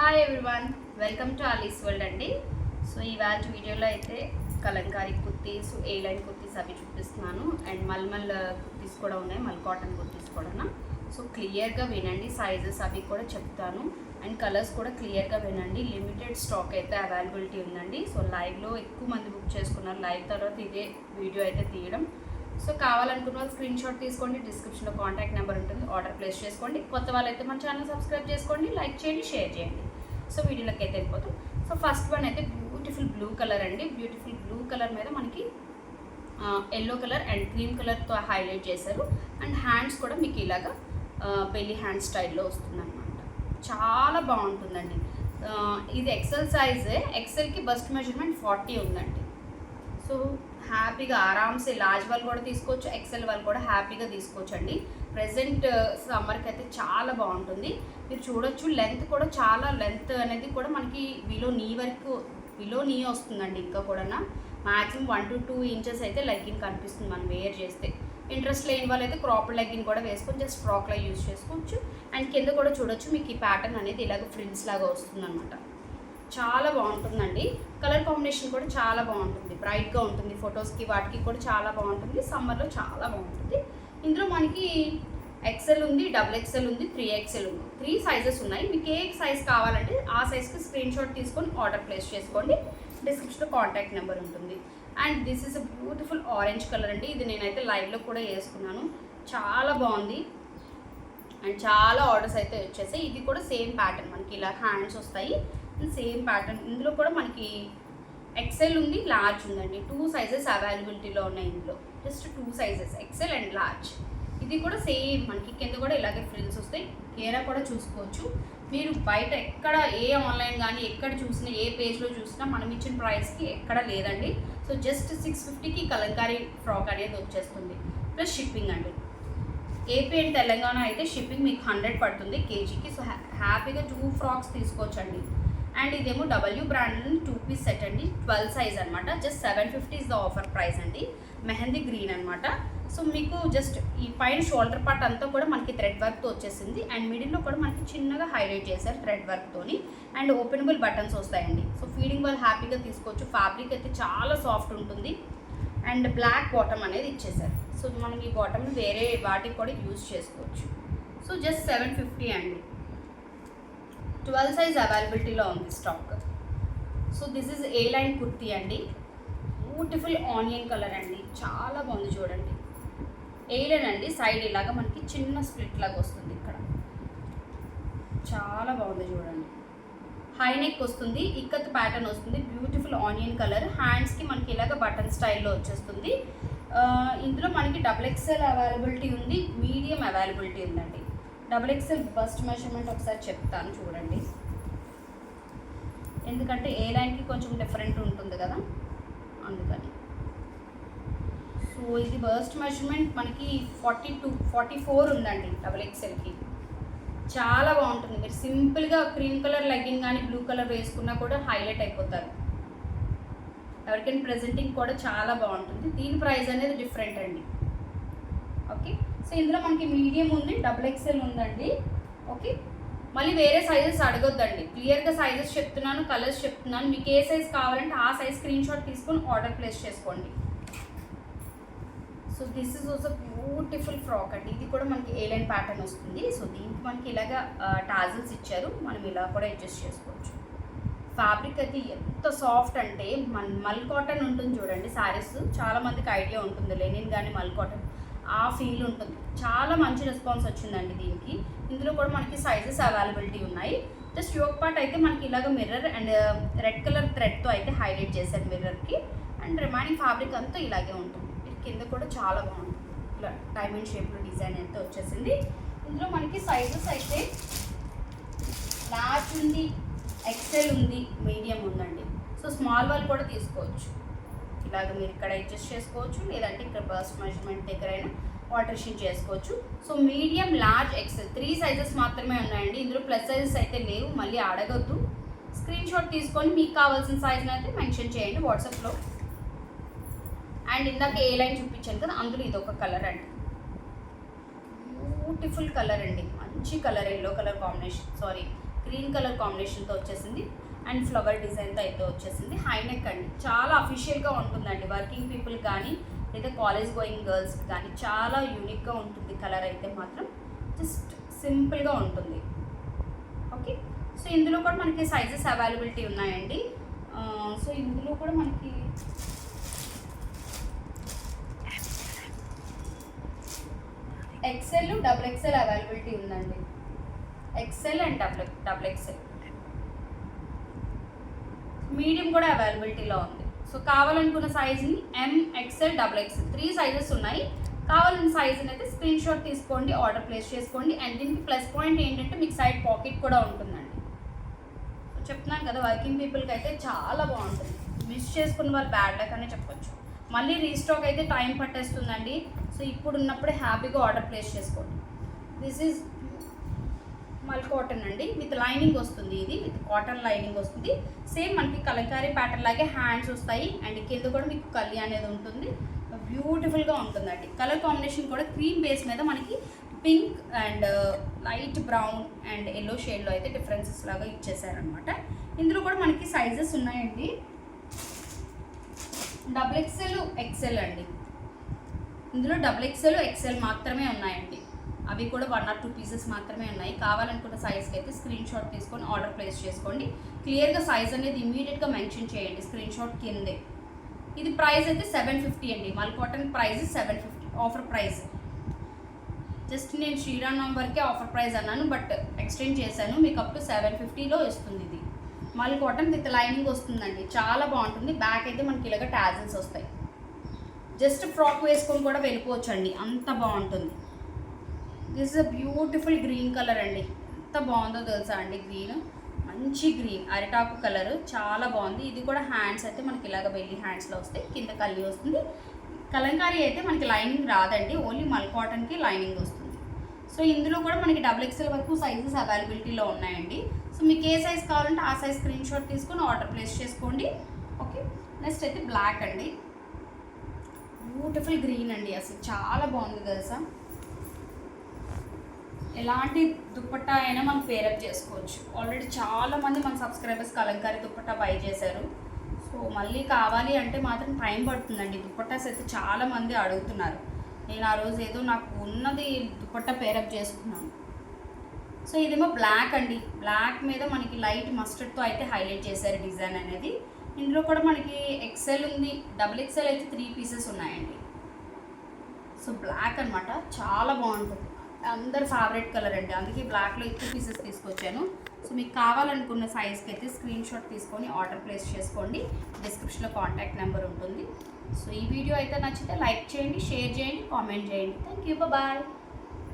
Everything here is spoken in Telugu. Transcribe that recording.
Hi everyone, welcome to Alice's world అండి. సో ఇవాళ వీడియోలో అయితే కలంకారీ కుర్తీస్, ఏ లైన్ కుర్తీస్ అవి చూపిస్తున్నాను. అండ్ మల్మల్ కుర్తీస్ కూడా ఉన్నాయి, మల్ కాటన్ కుర్తీస్ కూడా. సో క్లియర్గా వినండి, సైజెస్ అవి కూడా చెప్తాను. అండ్ కలర్స్ కూడా క్లియర్గా వినండి. లిమిటెడ్ స్టాక్ అయితే అవైలబిలిటీ ఉందండి. సో లైవ్లో ఎక్కువ మంది బుక్ చేసుకున్నారు. లైవ్ తర్వాత ఇదే వీడియో అయితే తీయడం. సో కావాలనుకున్న వాళ్ళు స్క్రీన్ షాట్ తీసుకోండి, డిస్క్రిప్షన్లో కాంటాక్ట్ నెంబర్ ఉంటుంది, ఆర్డర్ ప్లేస్ చేసుకోండి. కొత్త వాళ్ళైతే మన ఛానల్ సబ్స్క్రైబ్ చేసుకోండి, లైక్ చేయండి, షేర్ చేయండి. సో వీడియోలోకి అయితే వెళ్ళిపోతాం. సో ఫస్ట్ వన్ అయితే బ్యూటిఫుల్ బ్లూ కలర్ అండి. బ్యూటిఫుల్ బ్లూ కలర్ మీద మనకి ఎల్లో కలర్ అండ్ క్రీమ్ కలర్తో హైలైట్ చేశారు. అండ్ హ్యాండ్స్ కూడా మీకు ఇలాగా బెల్లీ హ్యాండ్ స్టైల్లో వస్తుందన్నమాట. చాలా బాగుంటుందండి. ఇది ఎక్సెల్ సైజే. ఎక్సెల్కి బస్ట్ మెజర్మెంట్ 40 ఉందండి. సో హ్యాపీగా ఆరామ్సే లార్జ్ వాళ్ళు కూడా తీసుకోవచ్చు, ఎక్సెల్ వాళ్ళు కూడా హ్యాపీగా తీసుకోవచ్చు అండి. ప్రెజెంట్ సమ్మర్కి అయితే చాలా బాగుంటుంది. మీరు చూడొచ్చు, లెంత్ కూడా చాలా లెంత్ అనేది కూడా మనకి బిలో నీ వస్తుందండి. ఇంకా కూడా మ్యాక్సిమం 1 to 2 ఇంచెస్ అయితే లెగ్గిన్ కనిపిస్తుంది మనం వేర్ చేస్తే. ఇంట్రెస్ట్ లేని వాళ్ళు అయితే క్రాప్ లెగ్గిన్ కూడా వేసుకొని జస్ట్ ఫ్రాక్లా యూజ్ చేసుకోవచ్చు. అండ్ కింద కూడా చూడొచ్చు, మీకు ఈ ప్యాటర్న్ అనేది ఇలాగ ఫ్రిల్స్ లాగా వస్తుంది అనమాట. చాలా బాగుంటుందండి. కలర్ కాంబినేషన్ కూడా చాలా బాగుంటుంది, బ్రైట్గా ఉంటుంది. ఫొటోస్కి వాటికి కూడా చాలా బాగుంటుంది. సమ్మర్లో చాలా బాగుంటుంది. ఇందులో మనకి ఎక్సెల్ ఉంది, డబుల్ ఎక్సెల్ ఉంది, 3XL ఉంది. 3 సైజెస్ ఉన్నాయి. మీకు ఏ సైజ్ కావాలంటే ఆ సైజ్కి స్క్రీన్ షాట్ తీసుకొని ఆర్డర్ ప్లేస్ చేసుకోండి. డిస్క్రిప్షన్లో కాంటాక్ట్ నెంబర్ ఉంటుంది. And this is a beautiful orange colour అండి. ఇది నేనైతే లైవ్లో కూడా వేసుకున్నాను, చాలా బాగుంది. అండ్ చాలా ఆర్డర్స్ అయితే వచ్చేసాయి. ఇది కూడా సేమ్ ప్యాటర్న్, మనకి ఇలా హ్యాండ్స్ వస్తాయి, సేమ్ ప్యాటర్న్. ఇందులో కూడా మనకి ఎక్సెల్ ఉంది, లార్జ్ ఉందండి. 2 సైజెస్ అవైలబిలిటీలో ఉన్నాయి. ఇందులో just 2 sizes, XL and large. ఇది కూడా సేమ్, మనకి కింద కూడా ఇలాగే ఫ్రిల్స్ వస్తాయి. కేరా కూడా చూసుకోవచ్చు. మీరు బయట ఎక్కడ ఏ ఆన్లైన్ కానీ ఎక్కడ చూసినా, ఏ పేజ్లో చూసినా మనం ఇచ్చిన ప్రైస్కి ఎక్కడ లేదండి. సో జస్ట్ 650కి కలంకారీ ఫ్రాక్ అనేది వచ్చేస్తుంది, ప్లస్ షిప్పింగ్ అండి. ఏపీ అండ్ తెలంగాణ అయితే షిప్పింగ్ మీకు 100 పడుతుంది కేజీకి. సో హ్యాపీగా 2 ఫ్రాక్స్ తీసుకోవచ్చండి. అండ్ ఇదేమో డబ్ల్యూ బ్రాండ్ 2 పీస్ సెట్ అండి, 12 సైజ్ అనమాట. Just 750 is the offer price అండి. మెహందీ గ్రీన్ అనమాట. సో మీకు జస్ట్ ఈ పైన షోల్డర్ పార్ట్ అంతా కూడా మనకి థ్రెడ్ వర్క్తో వచ్చేసింది. అండ్ మిడిల్లో కూడా మనకి చిన్నగా హైలైట్ చేశారు థ్రెడ్ వర్క్తోని. అండ్ ఓపెనబుల్ బటన్స్ వస్తాయండి. సో ఫీడింగ్ వాళ్ళు హ్యాపీగా తీసుకోవచ్చు. ఫ్యాబ్రిక్ అయితే చాలా సాఫ్ట్ ఉంటుంది. అండ్ బ్లాక్ బాటమ్ అనేది ఇచ్చేసారు. సో మనం ఈ బాటమ్ని వేరే వాటికి కూడా యూజ్ చేసుకోవచ్చు. సో జస్ట్ 750 అండి. 12 సైజ్ అవైలబిలిటీలో ఉంది stock. So this is a line kurti అండి. బ్యూటిఫుల్ ఆనియన్ కలర్ అండి, చాలా బాగుంది చూడండి. ఏ లైన్ అండి, సైడ్ ఇలాగా మనకి చిన్న స్ప్లిట్ లాగా వస్తుంది ఇక్కడ. చాలా బాగుంది చూడండి. హై నెక్ వస్తుంది, ఇక్కత్ ప్యాటర్న్ వస్తుంది. Beautiful onion colour. హ్యాండ్స్కి మనకి ఇలాగ బటన్ స్టైల్లో వచ్చేస్తుంది. ఇందులో మనకి డబుల్ ఎక్సెల్ అవైలబిలిటీ ఉంది, మీడియం అవైలబిలిటీ ఉందండి. డబుల్ ఎక్సెల్ బస్ట్ మెజర్మెంట్ ఒకసారి చెప్తాను చూడండి, ఎందుకంటే ఏ లైన్కి కొంచెం డిఫరెంట్ ఉంటుంది కదా, అందుకని. సో ఇది బస్ట్ మెజర్మెంట్ మనకి 44 ఉందండి డబుల్ ఎక్సెల్కి. చాలా బాగుంటుంది. మీరు సింపుల్గా క్రీమ్ కలర్ లెగ్గిన్ కానీ బ్లూ కలర్ వేసుకున్నా కూడా హైలైట్ అయిపోతారు. ఎవరికైనా ప్రెజెంటింగ్ కూడా చాలా బాగుంటుంది. దీని ప్రైస్ అనేది డిఫరెంట్ అండి. ఓకే, సో ఇందులో మనకి మీడియం ఉంది, డబుల్ ఎక్సెల్ ఉందండి. ఓకే, మళ్ళీ వేరే సైజెస్ అడగొద్దండి, క్లియర్గా సైజెస్ చెప్తున్నాను, కలర్స్ చెప్తున్నాను. మీకు ఏ సైజ్ కావాలంటే ఆ సైజ్ స్క్రీన్ షాట్ తీసుకొని ఆర్డర్ ప్లేస్ చేసుకోండి. So this is also beautiful frock అండి. ఇది కూడా మనకి ఏ లైన్ ప్యాటర్న్ వస్తుంది. సో దీనికి మనకి ఇలాగా టాజిల్స్ ఇచ్చారు, మనం ఇలా కూడా అడ్జస్ట్ చేసుకోవచ్చు. ఫ్యాబ్రిక్ అయితే ఎంత సాఫ్ట్ అంటే మల్ కాటన్ ఉంటుంది చూడండి. శారీస్ చాలామందికి ఐడియా ఉంటుంది, లెనిన్ కానీ మల్ కాటన్ ఆ ఫీల్ ఉంటుంది. చాలా మంచి రెస్పాన్స్ వచ్చిందండి దీనికి. ఇందులో కూడా మనకి సైజెస్ అవైలబిలిటీ ఉన్నాయి. జస్ట్ యోక్ పార్ట్ అయితే మనకి ఇలాగ మిర్రర్ అండ్ రెడ్ కలర్ థ్రెడ్తో అయితే హైలైట్ చేశారు మిర్రర్కి. అండ్ రిమైనింగ్ ఫ్యాబ్రిక్ అంతా ఇలాగే ఉంటుంది. కింద కూడా చాలా బాగుంటుంది, ఇలా డైమండ్ షేప్లో డిజైన్ అయితే వచ్చేసింది. ఇందులో మనకి సైజెస్ అయితే లార్జ్ ఉంది, ఎక్సెల్ ఉంది, మీడియం ఉందండి. సో స్మాల్ వాళ్ళు కూడా తీసుకోవచ్చు. ఇలాగ మీరు ఇక్కడ అడ్జస్ట్ చేసుకోవచ్చు, లేదంటే ఇక్కడ బస్ట్ మెజర్మెంట్ దగ్గర అయినా ఆల్టరేషన్ చేసుకోవచ్చు. So medium, large, XL 3 sizes మాత్రమే ఉన్నాయండి. ఇందులో ప్లస్ సైజెస్ అయితే లేవు, మళ్ళీ అడగొద్దు. స్క్రీన్ షాట్ తీసుకొని మీకు కావాల్సిన సైజ్ని అయితే మెన్షన్ చేయండి వాట్సాప్లో. అండ్ ఇందాక ఏ లైన్ చూపించాను కదా, అందులో ఇది ఒక కలర్ అండి. బ్యూటిఫుల్ కలర్ అండి, మంచి colour, yellow colour combination, sorry green colour కాంబినేషన్తో వచ్చేసింది అండ్ ఫ్లవర్ డిజైన్తో అయితే వచ్చేసింది. హై నెక్ అండి, చాలా అఫీషియల్గా ఉంటుందండి. వర్కింగ్ పీపుల్ కానీ లేదా కాలేజ్ గోయింగ్ గర్ల్స్ కానీ చాలా యూనిక్గా ఉంటుంది. కలర్ అయితే మాత్రం జస్ట్ సింపుల్గా ఉంటుంది. ఓకే, సో ఇందులో కూడా మనకి సైజెస్ అవైలబిలిటీ ఉన్నాయండి. సో ఇందులో కూడా మనకి ఎక్సెల్, డబుల్ ఎక్సెల్ అవైలబిలిటీ ఉందండి. XL and double XL, medium కూడా అవైలబిలిటీలో ఉంది. సో కావాలనుకున్న సైజ్ని M, XL, double XL 3 sizes ఉన్నాయి. కావాలన్న సైజుని అయితే స్క్రీన్ షాట్ తీసుకోండి, ఆర్డర్ ప్లేస్ చేసుకోండి. అండ్ దీనికి ప్లస్ పాయింట్ ఏంటంటే మీకు సైడ్ పాకెట్ కూడా ఉంటుందండి. సో చెప్తున్నాను కదా, వర్కింగ్ పీపుల్కి అయితే చాలా బాగుంటుంది. మిస్ చేసుకున్న వాళ్ళు బ్యాడ్ లక్ అనే చెప్పొచ్చు. మళ్ళీ రీస్టాక్ అయితే టైం పట్టేస్తుందండి. సో ఇప్పుడు ఉన్నప్పుడే హ్యాపీగా ఆర్డర్ ప్లేస్ చేసుకోండి. దిస్ ఈజ్ మల్ కాటన్ అండి, విత్ లైనింగ్ వస్తుంది. ఇది విత్ కాటన్ లైనింగ్ వస్తుంది. సేమ్ మనకి కలంకారీ ప్యాటర్న్ లాగే హ్యాండ్స్ వస్తాయి అండ్ కింద కూడా మీకు కల్లి అనేది ఉంటుంది. బ్యూటిఫుల్గా ఉంటుందండి. కలర్ కాంబినేషన్ కూడా క్రీమ్ బేస్ మీద మనకి pink and light brown and yellow షేడ్లో అయితే డిఫరెన్సెస్ లాగా ఇచ్చేసారనమాట. ఇందులో కూడా మనకి సైజెస్ ఉన్నాయండి. డబుల్ ఎక్సెల్, ఎక్సెల్ అండి. ఇందులో డబుల్ ఎక్సెల్, ఎక్సెల్ మాత్రమే ఉన్నాయండి. అవి కూడా 1 or 2 పీసెస్ మాత్రమే ఉన్నాయి. కావాలనుకున్న సైజ్కి అయితే స్క్రీన్ షాట్ తీసుకొని ఆర్డర్ ప్లేస్ చేసుకోండి. క్లియర్గా సైజ్ అనేది ఇమీడియట్గా మెన్షన్ చేయండి స్క్రీన్ షాట్ కిందే. ఇది ప్రైస్ అయితే 750 అండి. మల్ cotton price 750 offer price. Just నేను శ్రీరామ్ వరకే ఆఫర్ ప్రైస్ అన్నాను, బట్ ఎక్స్టెండ్ చేశాను. మీకు అప్ టు 750లో ఇస్తుంది. ఇది మల్ కాటన్ విత్ లైనింగ్ వస్తుందండి, చాలా బాగుంటుంది. బ్యాక్ అయితే మనకి ఇలాగ టాజిల్స్ వస్తాయి. జస్ట్ ఫ్రాక్ వేసుకొని కూడా వెళ్ళిపోవచ్చు అండి, అంత బాగుంటుంది. This is a beautiful green colour అండి. ఎంత బాగుందో తెలుసా అండి, గ్రీన్ మంచి గ్రీన్ అరిటాకు కలర్, చాలా బాగుంది. ఇది కూడా హ్యాండ్స్ అయితే మనకి ఇలాగ బెల్లి హ్యాండ్స్లో వస్తాయి, కింద కల్లి వస్తుంది. కలంకారీ అయితే మనకి లైనింగ్ రాదండి, ఓన్లీ మల్ కాటన్కి లైనింగ్ వస్తుంది. సో ఇందులో కూడా మనకి డబుల్ ఎక్సెల్ వరకు సైజెస్ అవైలబిలిటీలో ఉన్నాయండి. సో మీకు ఏ సైజ్ కావాలంటే ఆ సైజ్ స్క్రీన్ షాట్ తీసుకొని ఆర్డర్ ప్లేస్ చేసుకోండి. ఓకే, నెక్స్ట్ అయితే బ్లాక్ అండి. బ్యూటిఫుల్ గ్రీన్ అండి, అసలు చాలా బాగుంది తెలుసా. ఎలాంటి దుప్పట్టా అయినా మనం పేరప్ చేసుకోవచ్చు. ఆల్రెడీ చాలామంది మన సబ్స్క్రైబర్స్ కలంకారీ దుప్పట్టా బై చేశారు. సో మళ్ళీ కావాలి అంటే మాత్రం టైం పడుతుందండి. దుప్పట్టాస్ అయితే చాలామంది అడుగుతున్నారు. నేను ఆ రోజు ఏదో నాకు ఉన్నది దుప్పట్టా పేరప్ చేసుకున్నాను. సో ఇదేమో బ్లాక్ అండి. బ్లాక్ మీద మనకి లైట్ మస్టర్డ్తో అయితే హైలైట్ చేశారు డిజైన్ అనేది. ఇందులో కూడా మనకి ఎక్సెల్ ఉంది, డబుల్ ఎక్సెల్ అయితే 3 పీసెస్ ఉన్నాయండి. సో బ్లాక్ అనమాట, చాలా బాగుంటుంది. అందరు ఫేవరెట్ కలర్ అండి, అందుకే బ్లాక్లో ఎక్కువ పీసెస్ తీసుకొచ్చాను. సో మీకు కావాలనుకున్న సైజ్కి అయితే స్క్రీన్ షాట్ తీసుకొని ఆర్డర్ ప్లేస్ చేసుకోండి. డిస్క్రిప్షన్లో కాంటాక్ట్ నెంబర్ ఉంటుంది. సో ఈ వీడియో అయితే నచ్చితే లైక్ చేయండి, షేర్ చేయండి, కామెంట్ చేయండి. Thank you, bye.